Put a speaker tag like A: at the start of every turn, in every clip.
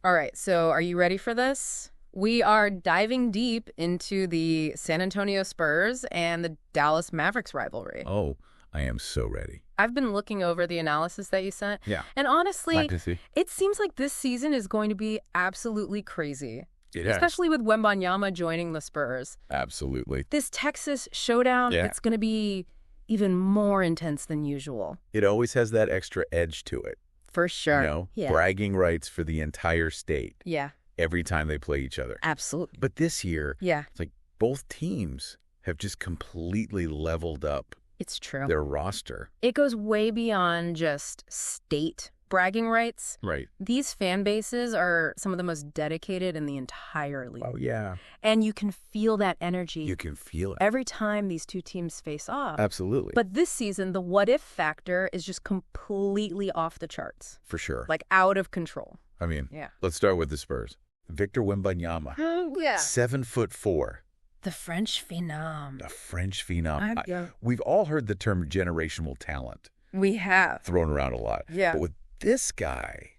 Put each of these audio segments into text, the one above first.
A: All right, so are you ready for this? We are diving deep into the San Antonio Spurs and the Dallas Mavericks rivalry.
B: Oh, I am so ready.
A: I've been looking over the analysis that you sent.
B: Yeah.
A: And honestly,
B: Glad to see.
A: it seems like this season is going to be absolutely crazy.
B: It is.
A: Especially with Wembanyama joining the Spurs.
B: Absolutely.
A: This Texas showdown, it's going to be even more intense than usual.
B: It always has that extra edge to it.
A: For sure.
B: You know,
A: Yeah.
B: bragging rights for the entire state
A: Yeah,
B: every time they play each other.
A: absolutely.
B: But this year,
A: Yeah,
B: it's like both teams have just completely leveled up
A: it's true.
B: their roster.
A: It goes way beyond just state bragging rights.
B: Right.
A: These fan bases are some of the most dedicated in the entire league.
B: Oh, yeah.
A: And you can feel that energy
B: You can feel it.
A: every time these two teams face off.
B: Absolutely.
A: But this season, the what-if factor is just completely off the charts.
B: For sure.
A: Like out of control.
B: I mean,
A: Yeah.
B: let's start with the Spurs. Victor Wembanyama,
A: Yeah.
B: 7'4".
A: The French phenom.
B: A French phenom.
A: Yeah.
B: We've all heard the term generational talent
A: We have.
B: thrown around a lot.
A: Yeah.
B: But with this guy,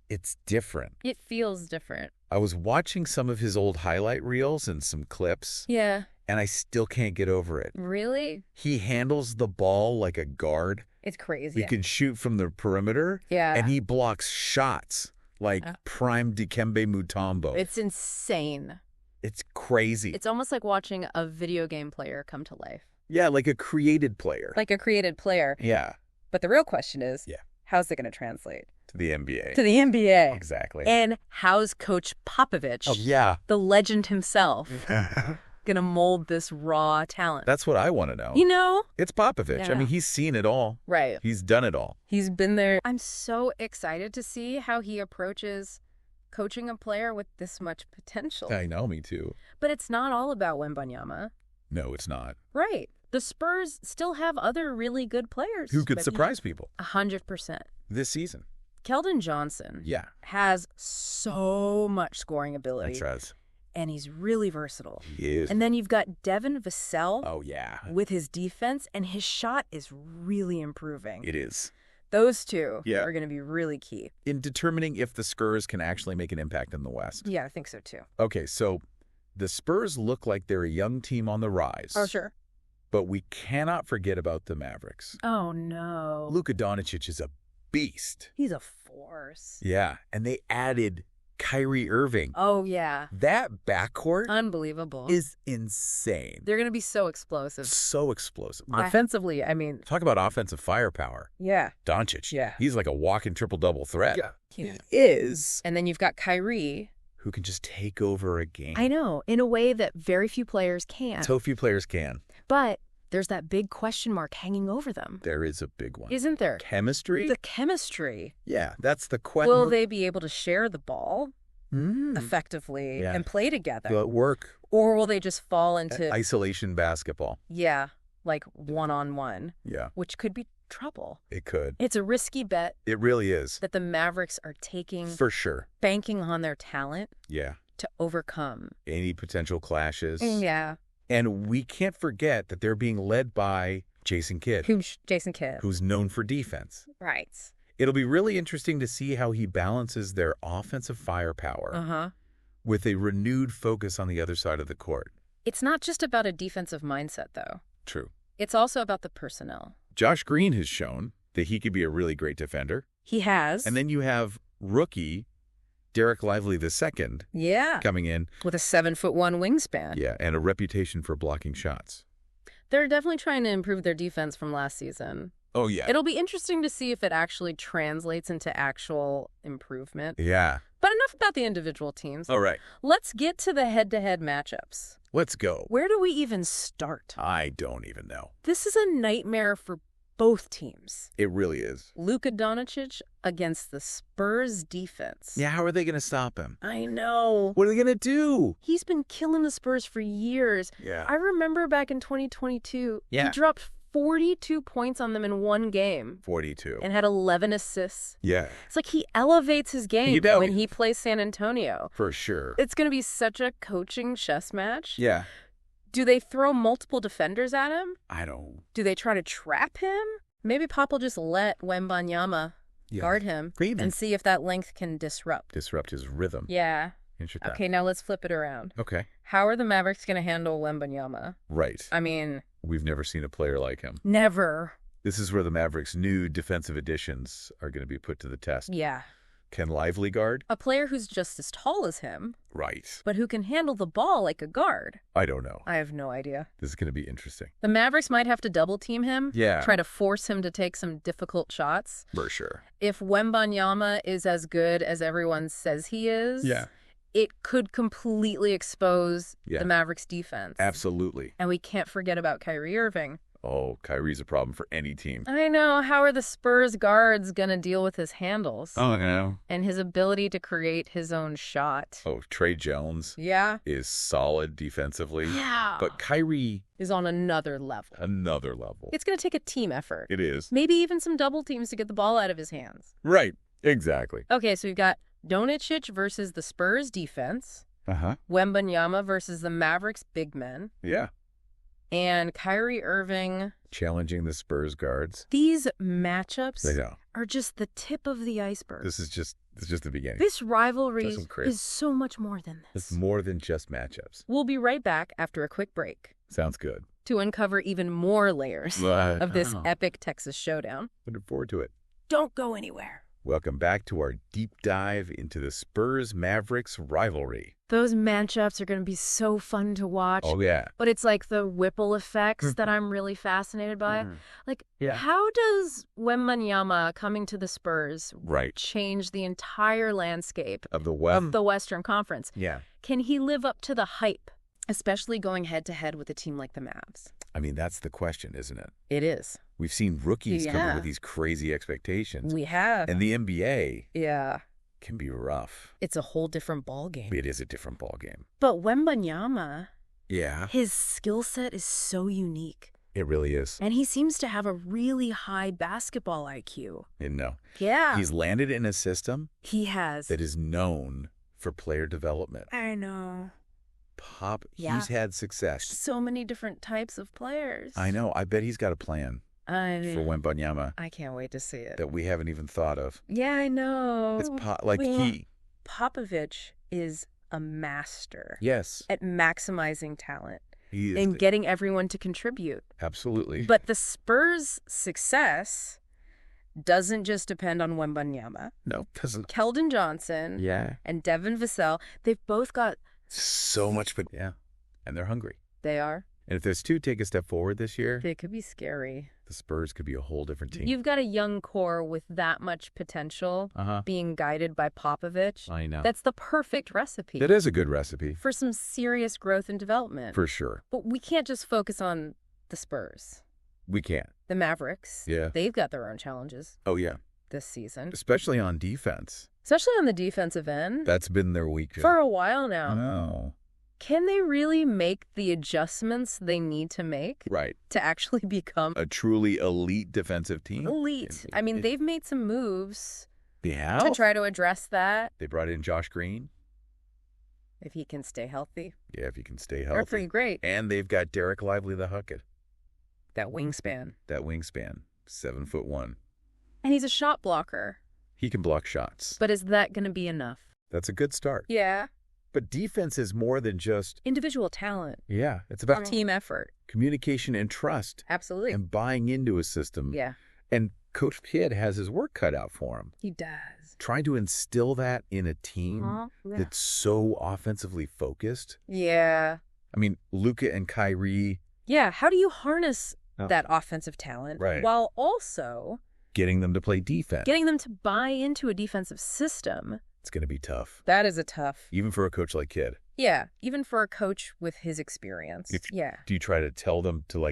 B: it's different.
A: It feels different.
B: I was watching some of his old highlight reels and some clips,
A: Yeah.
B: and I still can't get over it.
A: Really?
B: He handles the ball like a guard.
A: It's crazy.
B: He can shoot from the perimeter,
A: Yeah.
B: and he blocks shots like prime Dikembe Mutombo.
A: It's insane.
B: It's crazy.
A: It's almost like watching a video game player come to life.
B: Yeah, like a created player.
A: Like a created player.
B: Yeah,
A: But the real question is,
B: Yeah.
A: how's it going to translate
B: to the NBA.
A: to the NBA?
B: Exactly.
A: And how's Coach Popovich,
B: Oh, yeah.
A: the legend himself, going to mold this raw talent?
B: That's what I want to know.
A: You know?
B: It's Popovich. I
A: Yeah.
B: mean, he's seen it all.
A: Right.
B: He's done it all.
A: He's been there. I'm so excited to see how he approaches coaching a player with this much potential.
B: I know, me too.
A: But it's not all about Wembanyama.
B: No, it's not.
A: Right. The Spurs still have other really good players.
B: Who could
A: but
B: surprise people
A: 100%.
B: this season?
A: Keldon Johnson
B: Yeah,
A: has so much scoring ability.
B: that's right.
A: And he's really versatile.
B: He is.
A: And then you've got Devin Vassell
B: Oh, yeah.
A: with his defense, and his shot is really improving.
B: It is.
A: Those two
B: Yeah.
A: are going to be really key.
B: In determining if the Spurs can actually make an impact in the West.
A: Yeah, I think so too.
B: Okay, so the Spurs look like they're a young team on the rise.
A: Oh, sure.
B: But we cannot forget about the Mavericks.
A: Oh, no.
B: Luka Doncic is a beast.
A: He's a force.
B: Yeah, and they added Kyrie Irving.
A: Oh, yeah.
B: That backcourt
A: Unbelievable.
B: is insane.
A: They're going to be so explosive.
B: So explosive.
A: Offensively, I mean,
B: Talk about offensive firepower.
A: yeah.
B: Doncic.
A: Yeah.
B: He's like a walking triple-double threat.
A: He is. And then you've got Kyrie.
B: Who can just take over a game.
A: I know, in a way that very few players can.
B: So few players can.
A: But there's that big question mark hanging over them.
B: There is a big one.
A: Isn't there?
B: Chemistry?
A: The chemistry.
B: Yeah, that's the question.
A: Will they be able to share the ball
B: Mm.
A: effectively
B: Yeah.
A: and play together?
B: Will it work?
A: Or will they just fall into,
B: Isolation basketball.
A: yeah, like one-on-one,
B: Yeah,
A: which could be trouble.
B: it could.
A: It's a risky bet
B: It really is.
A: that the Mavericks are taking,
B: For sure.
A: banking on their talent
B: Yeah.
A: to overcome.
B: Any potential clashes.
A: Yeah.
B: And we can't forget that they're being led by Jason Kidd,
A: Who's Jason Kidd?
B: who's known for defense.
A: Right.
B: It'll be really interesting to see how he balances their offensive firepower
A: Uh-huh.
B: with a renewed focus on the other side of the court.
A: It's not just about a defensive mindset, though.
B: True.
A: It's also about the personnel.
B: Josh Green has shown that he could be a really great defender.
A: He has.
B: And then you have rookie Derek Lively II
A: yeah,
B: coming in.
A: with a 7'1" wingspan.
B: Yeah, and a reputation for blocking shots.
A: They're definitely trying to improve their defense from last season.
B: Oh, yeah.
A: It'll be interesting to see if it actually translates into actual improvement.
B: Yeah.
A: But enough about the individual teams.
B: All right.
A: Let's get to the head-to-head matchups.
B: Let's go.
A: Where do we even start?
B: I don't even know.
A: This is a nightmare for both teams.
B: It really is.
A: Luka Doncic against the Spurs defense.
B: Yeah, how are they going to stop him?
A: I know.
B: What are they going to do?
A: He's been killing the Spurs for years.
B: Yeah.
A: I remember back in 2022,
B: Yeah.
A: he dropped 42 points on them in one game
B: 42.
A: and had 11 assists.
B: Yeah,
A: It's like he elevates his game
B: He does.
A: when he plays San Antonio.
B: for sure.
A: It's going to be such a coaching chess match.
B: Yeah.
A: Do they throw multiple defenders at him?
B: I don't.
A: Do they try to trap him? Maybe Pop will just let Wembanyama guard him, and see if that length can disrupt
B: his rhythm.
A: Yeah.
B: Interesting.
A: Okay, now let's flip it around.
B: Okay.
A: How are the Mavericks going to handle Wembanyama?
B: Right.
A: I mean,
B: we've never seen a player like him.
A: Never.
B: This is where the Mavericks' new defensive additions are going to be put to the test.
A: Yeah.
B: Can Lively guard?
A: A player who's just as tall as him.
B: Right.
A: But who can handle the ball like a guard.
B: I don't know.
A: I have no idea.
B: This is going to be interesting.
A: The Mavericks might have to double team him.
B: Yeah.
A: Try to force him to take some difficult shots.
B: For sure.
A: If Wembanyama is as good as everyone says he is, it could completely expose the Mavericks defense.
B: Absolutely.
A: And we can't forget about Kyrie Irving.
B: Oh, Kyrie's a problem for any team.
A: I know. How are the Spurs guards going to deal with his handles?
B: Oh, no.
A: And his ability to create his own shot.
B: Oh, Trey Jones is solid defensively.
A: Yeah.
B: But Kyrie
A: is on another level.
B: Another level.
A: It's going to take a team effort.
B: It is.
A: Maybe even some double teams to get the ball out of his hands.
B: Right. Exactly.
A: Okay, so we've got Doncic versus the Spurs defense. Wembanyama versus the Mavericks big men.
B: Yeah.
A: And Kyrie Irving
B: challenging the Spurs guards.
A: These matchups are just the tip of the iceberg.
B: This is just the beginning.
A: This rivalry is so much more than this.
B: It's more than just matchups.
A: We'll be right back after a quick break.
B: Sounds good.
A: To uncover even more layers of this epic Texas showdown.
B: Looking forward to it.
A: Don't go anywhere.
B: Welcome back to our deep dive into the Spurs-Mavericks rivalry.
A: Those matchups are going to be so fun to watch.
B: Oh, yeah.
A: But it's like the Whipple effects that I'm really fascinated by. How does Wembanyama coming to the Spurs change the entire landscape
B: of the
A: Western Conference?
B: Yeah.
A: Can he live up to the hype, especially going head-to-head with a team like the Mavs?
B: I mean, that's the question, isn't it?
A: It is.
B: We've seen rookies come in with these crazy expectations.
A: We have.
B: And the NBA
A: can
B: be rough.
A: It's a whole different ballgame.
B: It is a different ballgame.
A: But Wembanyama,
B: yeah,
A: his skill set is so unique.
B: It really is.
A: And he seems to have a really high basketball IQ.
B: Yeah. He's landed in a system.
A: He has.
B: That is known for player development.
A: I know.
B: He's had success.
A: So many different types of players.
B: I know. I bet he's got a plan for Wembanyama.
A: I can't wait to see it.
B: That we haven't even thought of.
A: Yeah, I know.
B: It's
A: Popovich is a master.
B: Yes.
A: At maximizing talent.
B: He is.
A: And getting everyone to contribute.
B: Absolutely.
A: But the Spurs' success doesn't just depend on Wembanyama.
B: No, it doesn't.
A: Keldon Johnson and Devin Vassell, they've both got
B: so much, but and they're hungry.
A: They are.
B: And if those two take a step forward this year,
A: they could be scary.
B: The Spurs could be a whole different team.
A: You've got a young core with that much potential being guided by Popovich.
B: I know.
A: That's the perfect recipe.
B: That is a good recipe.
A: For some serious growth and development.
B: For sure.
A: But we can't just focus on the Spurs.
B: We can't.
A: The Mavericks.
B: Yeah.
A: They've got their own challenges.
B: Oh, yeah.
A: This season.
B: Especially on defense.
A: Especially on the defensive end.
B: That's been their weakness.
A: For a while now.
B: I know.
A: Can they really make the adjustments they need to make?
B: Right.
A: To actually become
B: a truly elite defensive team?
A: Elite. I mean, they've made some moves.
B: They have?
A: To try to address that.
B: They brought in Josh Green.
A: If he can stay healthy.
B: Yeah, if he can stay healthy.
A: They're pretty great.
B: And they've got Derek Lively the Hucket.
A: That wingspan.
B: 7'1".
A: And he's a shot blocker.
B: He can block shots.
A: But is that going to be enough?
B: That's a good start.
A: Yeah.
B: But defense is more than just
A: individual talent.
B: Yeah. It's about
A: team effort.
B: Communication and trust.
A: Absolutely.
B: And buying into a system.
A: Yeah.
B: And Coach Kidd has his work cut out for him.
A: He does.
B: Trying to instill that in a team that's so offensively focused.
A: Yeah.
B: I mean, Luka and Kyrie.
A: Yeah. How do you harness that offensive talent while also
B: getting them to play defense?
A: Getting them to buy into a defensive system.
B: It's going to be tough.
A: That is a tough.
B: Even for a coach like Kidd.
A: Yeah. Even for a coach with his experience.
B: Do you try to tell them to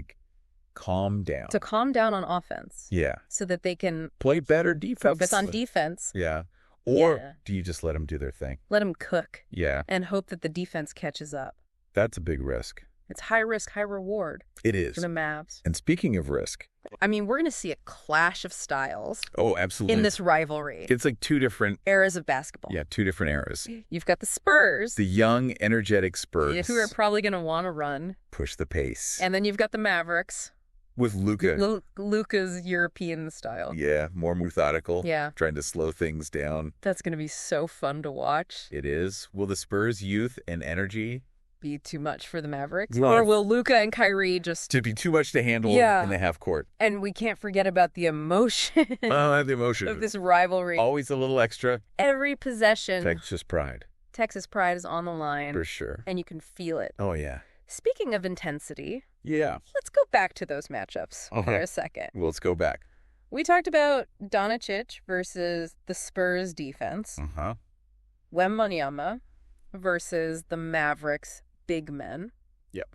B: calm down?
A: To calm down on offense.
B: Yeah.
A: So that they can
B: play better defense.
A: Focus on defense.
B: Yeah. Or do you just let them do their thing?
A: Let them cook.
B: Yeah.
A: And hope that the defense catches up.
B: That's a big risk.
A: It's high risk, high reward.
B: It is.
A: For the Mavs.
B: And speaking of risk.
A: I mean, we're going to see a clash of styles.
B: Oh, absolutely.
A: In this rivalry.
B: It's like two different
A: eras of basketball.
B: Yeah, two different eras.
A: You've got the Spurs.
B: The young, energetic Spurs.
A: Who are probably going to want to run.
B: Push the pace.
A: And then you've got the Mavericks.
B: With Luka.
A: Luka's European style.
B: Yeah, more methodical.
A: Yeah.
B: Trying to slow things down.
A: That's going to be so fun to watch.
B: It is. Will the Spurs' youth and energy
A: be too much for the Mavericks?
B: Well,
A: or will Luka and Kyrie just...
B: to be too much to handle in the half court?
A: And we can't forget about the emotion.
B: Oh, the emotion.
A: Of this rivalry.
B: Always a little extra.
A: Every possession.
B: Texas pride.
A: Texas pride is on the line.
B: For sure.
A: And you can feel it.
B: Oh, yeah.
A: Speaking of intensity,
B: let's
A: go back to those matchups for a second.
B: Well, let's go back.
A: We talked about Doncic versus the Spurs defense. Wembanyama versus the Mavericks big men.
B: Yep.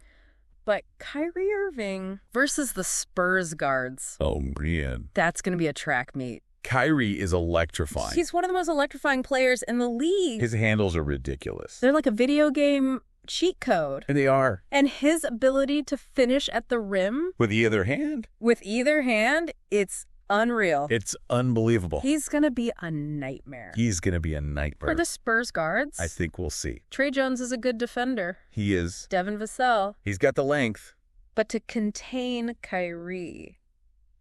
A: But Kyrie Irving versus the Spurs guards.
B: Oh, man.
A: That's going to be a track meet.
B: Kyrie is electrifying.
A: He's one of the most electrifying players in the league.
B: His handles are ridiculous.
A: They're like a video game cheat code.
B: And they are.
A: And his ability to finish at the rim.
B: With either hand?
A: With either hand, it's unreal.
B: It's unbelievable.
A: He's going to be a nightmare.
B: He's going to be a nightmare.
A: For the Spurs guards.
B: I think we'll see.
A: Trey Jones is a good defender.
B: He is.
A: Devin Vassell.
B: He's got the length.
A: But to contain Kyrie...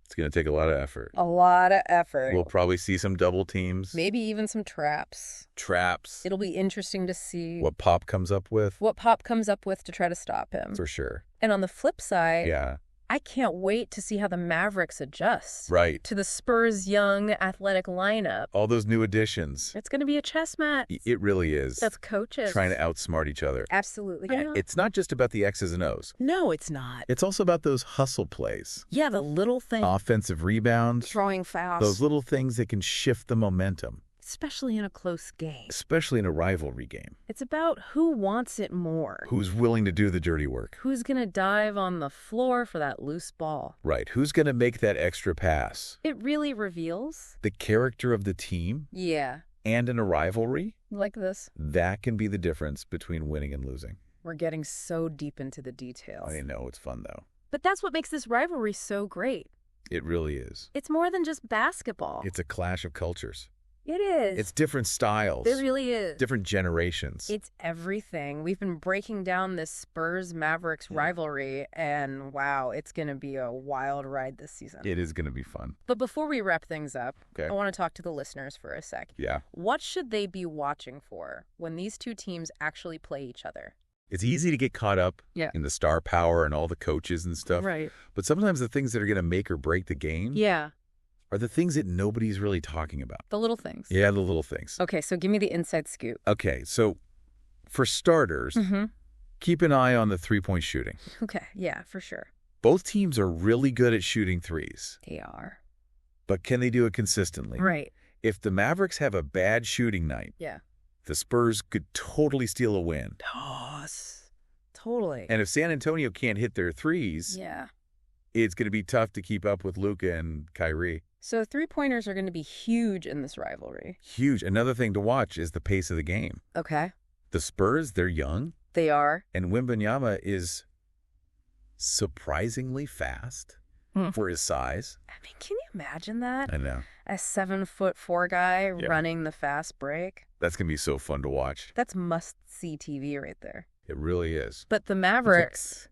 B: it's going to take a lot of effort.
A: A lot of effort.
B: We'll probably see some double teams.
A: Maybe even some traps.
B: Traps.
A: It'll be interesting to see
B: what Pop comes up with.
A: What Pop comes up with to try to stop him.
B: For sure.
A: And on the flip side, I can't wait to see how the Mavericks adjust.
B: Right.
A: To the Spurs' young, athletic lineup.
B: All those new additions.
A: It's going to be a chess match.
B: It really is.
A: That's coaches.
B: Trying to outsmart each other.
A: Absolutely.
B: It's not just about the X's and O's.
A: No, it's not.
B: It's also about those hustle plays.
A: Yeah, the little things.
B: Offensive rebounds.
A: Throwing fouls.
B: Those little things that can shift the momentum.
A: Especially in a close game.
B: Especially in a rivalry game.
A: It's about who wants it more.
B: Who's willing to do the dirty work.
A: Who's going to dive on the floor for that loose ball.
B: Right. Who's going to make that extra pass.
A: It really reveals
B: the character of the team.
A: Yeah.
B: And in a rivalry.
A: Like this.
B: That can be the difference between winning and losing.
A: We're getting so deep into the details.
B: I know. It's fun, though.
A: But that's what makes this rivalry so great.
B: It really is.
A: It's more than just basketball.
B: It's a clash of cultures.
A: It is.
B: It's different styles.
A: It really is.
B: Different generations.
A: It's everything. We've been breaking down this Spurs-Mavericks rivalry, and wow, it's going to be a wild ride this season.
B: It is going to be fun.
A: But before we wrap things up,
B: I
A: want to talk to the listeners for a sec.
B: Yeah.
A: What should they be watching for when these two teams actually play each other?
B: It's easy to get caught up in the star power and all the coaches and stuff.
A: Right.
B: But sometimes the things that are going to make or break the game are the things that nobody's really talking about.
A: The little things.
B: Yeah, the little things.
A: Okay, so give me the inside scoop.
B: Okay, so for starters, keep an eye on the three-point shooting.
A: Okay, yeah, for sure.
B: Both teams are really good at shooting threes.
A: They are.
B: But can they do it consistently?
A: Right.
B: If the Mavericks have a bad shooting night, the Spurs could totally steal a win.
A: Totally.
B: And if San Antonio can't hit their threes, it's going to be tough to keep up with Luka and Kyrie.
A: So three-pointers are going to be huge in this rivalry.
B: Huge. Another thing to watch is the pace of the game.
A: Okay.
B: The Spurs, they're young.
A: They are.
B: And Wembanyama is surprisingly fast for his size.
A: I mean, can you imagine that?
B: I know.
A: A 7'4" guy running the fast break.
B: That's going to be so fun to watch.
A: That's must-see TV right there.
B: It really is.
A: But the Mavericks,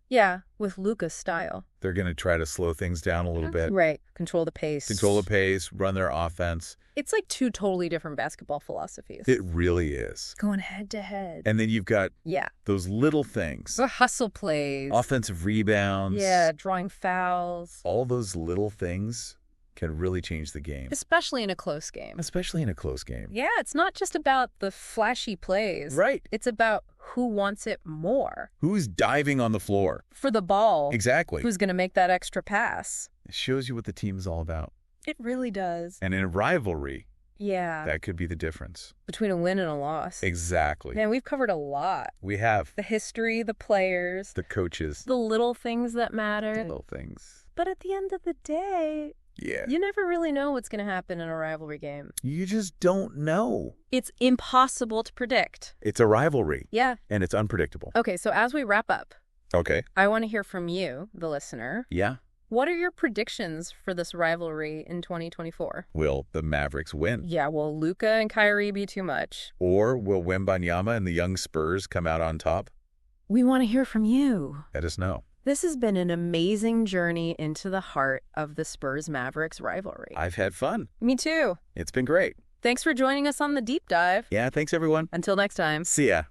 A: with Luka's style.
B: They're going to try to slow things down a little bit.
A: Right. Control the pace.
B: Control the pace, run their offense.
A: It's like two totally different basketball philosophies.
B: It really is.
A: Going head to head.
B: And then you've got those little things.
A: The hustle plays.
B: Offensive rebounds.
A: Yeah, drawing fouls.
B: All those little things can really change the game.
A: Especially in a close game.
B: Especially in a close game.
A: Yeah, it's not just about the flashy plays.
B: Right.
A: It's about who wants it more.
B: Who's diving on the floor?
A: For the ball.
B: Exactly.
A: Who's going to make that extra pass.
B: It shows you what the team's all about.
A: It really does.
B: And in a rivalry,
A: yeah,
B: that could be the difference.
A: Between a win and a loss.
B: Exactly.
A: Man, we've covered a lot.
B: We have.
A: The history, the players.
B: The coaches.
A: The little things that matter.
B: The little things.
A: But at the end of the day, you never really know what's going to happen in a rivalry game.
B: You just don't know.
A: It's impossible to predict.
B: It's a rivalry.
A: Yeah.
B: And it's unpredictable.
A: Okay, so as we wrap up,
B: I
A: want to hear from you, the listener.
B: Yeah.
A: What are your predictions for this rivalry in 2024?
B: Will the Mavericks win?
A: Yeah, will Luka and Kyrie be too much?
B: Or will Wembanyama and the young Spurs come out on top?
A: We want to hear from you.
B: Let us know.
A: This has been an amazing journey into the heart of the Spurs-Mavericks rivalry.
B: I've had fun.
A: Me too.
B: It's been great.
A: Thanks for joining us on the deep dive.
B: Yeah, thanks everyone.
A: Until next time.
B: See ya.